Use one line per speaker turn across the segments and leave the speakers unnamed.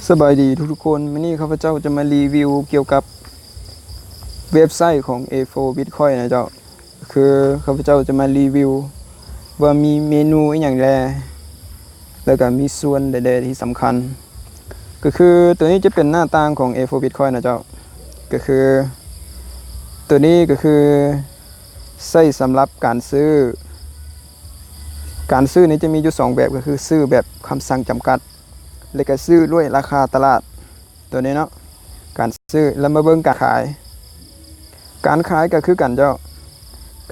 สบายดีทุกๆคนวันนี้ข้าพเจ้าจะมารีวิวเกี่ยวกับเว็บไซต์ของ A4 Bitcoin นะเจ้าคือข้าพเจ้าจะมารีวิวว่ามีเมนูอย่างไรแล้วก็มีส่วนใดๆที่สำคัญก็คือตัวนี้จะเป็นหน้าต่างของ A4 Bitcoin นะเจ้าก็คือตัวนี้ก็คือใช้สำหรับการซื้อนี้จะมีอยู่2แบบก็คือซื้อแบบคำสั่งจำกัดแล้วก็ซื้อด้วยราคาตลาดตัวนี้เนาะการซื้อแล้วมาเบิ่งการขายก็คือกันเจ้า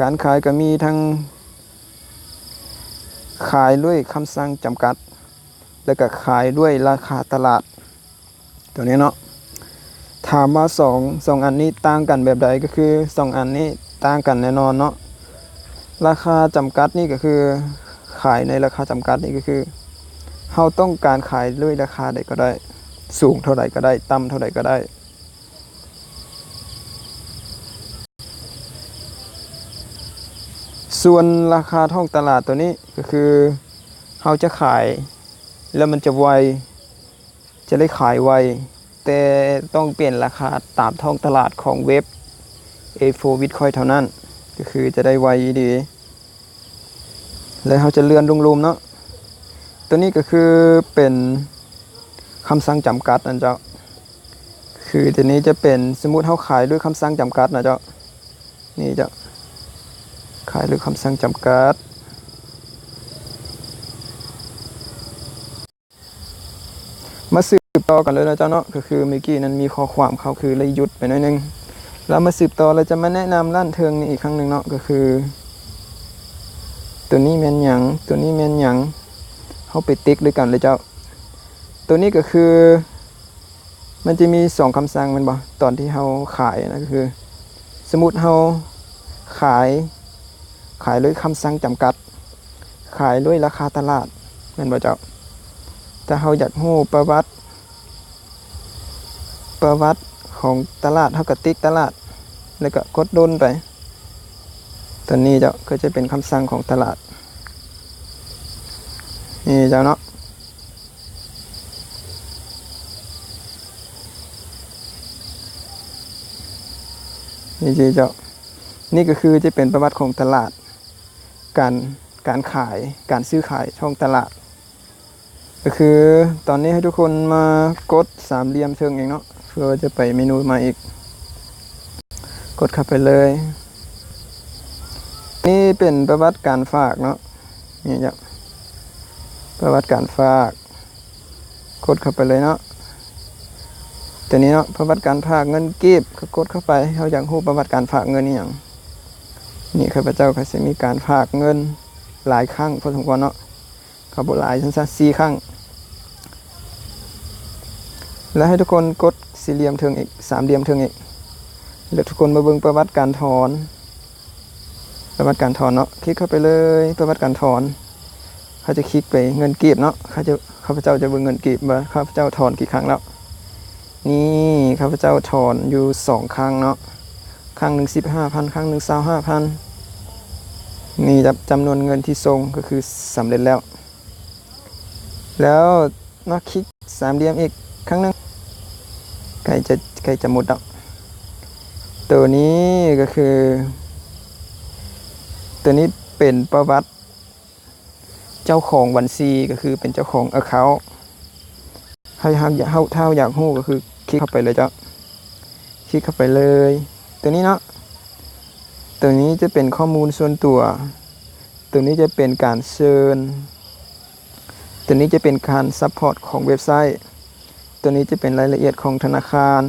การขายก็มีทั้งขายด้วยคำสั่งจำกัดแล้วก็ขายด้วยราคาตลาดตัวนี้เนาะถามว่าสองอันนี้ต่างกันแบบใดก็คือ2อันนี้ต่างกันแน่นอนเนาะราคาจำกัดนี่ก็คือขายในราคาจำกัดนี่ก็คือเราต้องการขายด้วยราคาใดก็ได้สูงเท่าไหร่ก็ได้ต่ำเท่าไหร่ก็ได้ส่วนราคาท้องตลาดตัวนี้ก็คือเราจะขายแล้วมันจะไวจะได้ขายไวแต่ต้องเปลี่ยนราคาตามท้องตลาดของเว็บ A4 Bitcoin เท่านั้นก็คือจะได้ไวดีแล้วเราจะเลื่อนลงๆเนาะตัวนี้ก็คือเป็นคำสั่งจำกัดนะเจ้าคือตัวนี้จะเป็นสมมุติเราขายด้วยคำสั่งจำกัดนะเจ้านี่เจ้าขายด้วยคำสั่งจำกัดมาสืบต่อกันเลยนะเจ้าเนาะก็คือเมื่อกี้นั้นมีข้อความเขาคือเลยหยุดไปหน่อยนึงแล้วมาสืบต่อเราจะมาแนะนำร้านเทิงนี่อีกครั้งหนึ่งเนาะก็คือตัวนี้แม่นหยังตัวนี้แม่นหยังเขาไปติ๊กด้วยกันเลยเจ้าตัวนี้ก็คือมันจะมี2คำสั่งมันบ่ตอนที่เราขายนะก็คือสมมุติเราขายด้วยคำสั่งจำกัดขายด้วยราคาตลาดแม่นบ่เจ้าถ้าเราอยากรู้ประวัติของตลาดเราก็ติ๊กตลาดแล้วก็กดดนไปตัวนี้เจ้าก็จะเป็นคำสั่งของตลาดนี่เจ้าเนาะนี่เจ้านี่ก็คือจะเป็นประวัติของตลาดการขายการซื้อขายช่องตลาดก็คือตอนนี้ให้ทุกคนมากด3เหลี่ยมเชิงเองเนาะเพื่อจะไปเมนูมาอีกกดเข้าไปเลยนี่เป็นประวัติการฝากเนาะนี่จ้ะประวัติการฝากกดเข้าไปเลยเนาะตัวนี้เนาะประวัติการฝากเงินกีบก็กดเข้าไปเขาอยากรู้ประวัติการฝากเงินนี่อย่างนี่ข้าพเจ้าเขาจะมีการฝากเงินหลายครั้งพอสมควรเนาะเขาบอกหลายสั้นๆ4 ครั้งแล้วให้ทุกคนกด4เหลี่ยมเทิงอีก3เหลี่ยมเทิงอีกแล้วทุกคนมาเบิ่งประวัติการถอนเนาะคลิกเข้าไปเลยประวัติการถอนเขาจะคลิกไปเงินกีบเนาะข้าพเจ้าจะเบิ่งเงินกีบว่าข้าพเจ้าถอนกี่ครั้งแล้วนี่ข้าพเจ้าถอนอยู่2 ครั้งเนาะครั้งหนึ่ง15,000ครั้งหนึ่ง25,000นี่จำนวนเงินที่ส่งก็คือสำเร็จแล้วมาคลิก3เหลี่ยมอีกครั้งนึงใกล้จะหมดแล้วตัวนี้ก็คือตัวนี้เป็นประวัติเจ้าของบัญชีก็คือเป็นเจ้าของ account ถ้าอยากรู้ก็คือคลิกเข้าไปเลยเจ้าคลิกเข้าไปเลยตัวนี้เนาะตัวนี้จะเป็นข้อมูลส่วนตัวตัวนี้จะเป็นการเชิญตัวนี้จะเป็นการซัพพอร์ตของเว็บไซต์ตัวนี้จะเป็นรายละเอียดของธนาคาร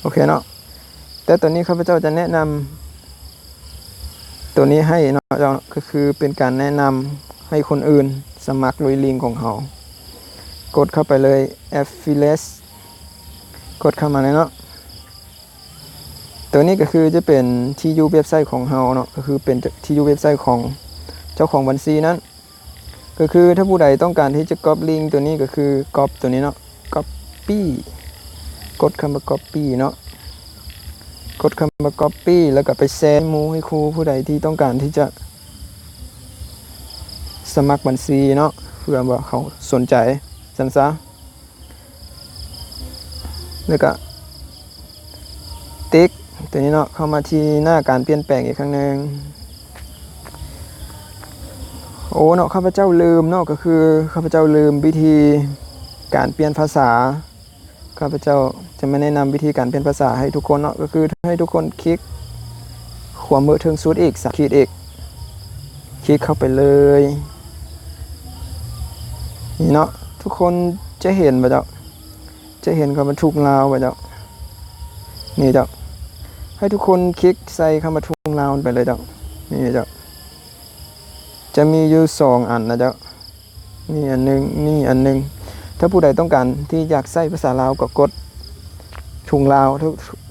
โอเคเนาะแต่ตัวนี้ข้าพเจ้าจะแนะนำตัวนี้ให้เนาะก็คือเป็นการแนะนำให้คนอื่นสมัครโดยลิงก์ของเขากดเข้าไปเลย Affiliate กดเข้ามาเลยเนาะตัวนี้ก็คือจะเป็นที่อยู่เว็บไซต์ของเราเนาะก็คือเป็นที่อยู่เว็บไซต์ของเจ้าของบัญชีนั้นก็คือถ้าผู้ใดต้องการที่จะก๊อปลิงก์ตัวนี้ก็คือก๊อปตัวนี้เนาะ Copy กดคำว่า Copy เนาะกดคำว่า Copy แล้วก็ไปแชร์มูให้ครูผู้ใดที่ต้องการที่จะส มัครบัญชีเนาะเพื่อว่าเขาสนใจซั่นซะแล้วก็ติ๊กตัวนี้เนาะเข้ามาที่หน้าการเปลี่ยนแปลงอีกครั้งหนึ่งโอ้เนาะข้าพเจ้าลืมเนาะก็คือข้าพเจ้าลืมวิธีการเปลี่ยนภาษาข้าพเจ้าจะมาแนะนำวิธีการเปลี่ยนภาษาให้ทุกคนเนาะก็คือให้ทุกคนคลิกขวามือถึงสุดอีก3 ขีดอีกคลิกเข้าไปเลยนี่เนาะทุกคนจะเห็นบ่เจ้าจะเห็นคำว่าทุ่งลาวบ่เจ้านี่เจ้าให้ทุกคนคลิกใส่คำว่าทุ่งลาวไปเลยเจ้านี่เจ้าจะมีอยู่2 อันนะเจ้านี่อันนึงนี่อันนึงถ้าผู้ใดต้องการที่อยากใส่ภาษาลาวก็กดทุ่งลาว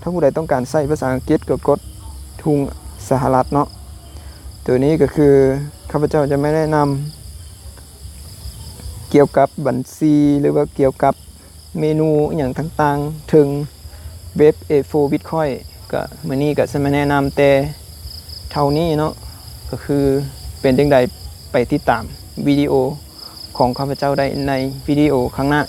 ถ้าผู้ใดต้องการใส่ภาษาอังกฤษก็กดทุ่งสหรัฐเนาะตัวนี้ก็คือข้าพเจ้าจะไม่แนะนำเกี่ยวกับบัญชีหรือว่าเกี่ยวกับเมนูอย่างต่างๆถึงเว็บ A4 Bitcoin ก็มื้อนี้ก็จะมาแนะนำแต่เท่านี้เนาะก็คือเป็นจังใดไปติดตามวิดีโอของข้าพเจ้าได้ในวิดีโอข้างหน้า